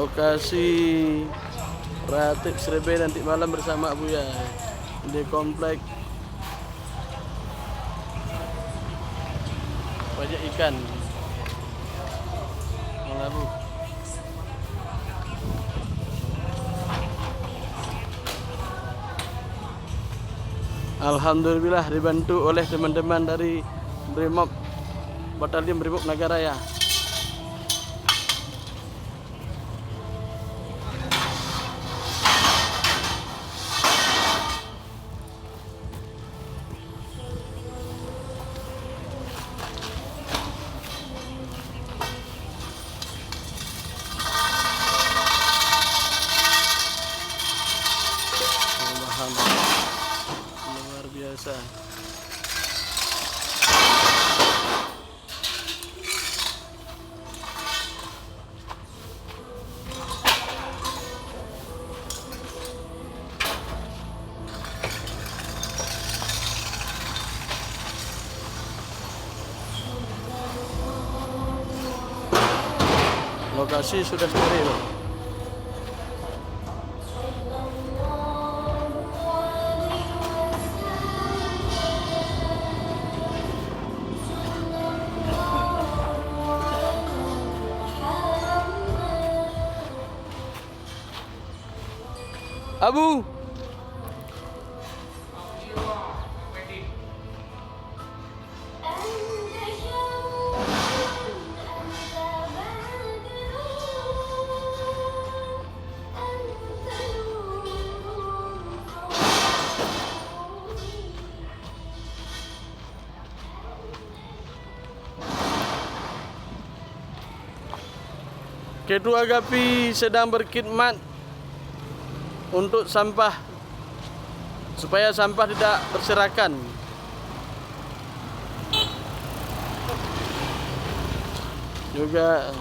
Lokasi Ratib Srebe nanti malam bersama Buya di komplek Pajak Ikan Melabu. Alhamdulillah dibantu oleh teman-teman dari Brimob Batalion Brimob Nagaraya. Luar biasa. Lokasi sudah steril. Abu, Ketua Gapi sedang berkhidmat untuk sampah, supaya sampah tidak berserakan. Juga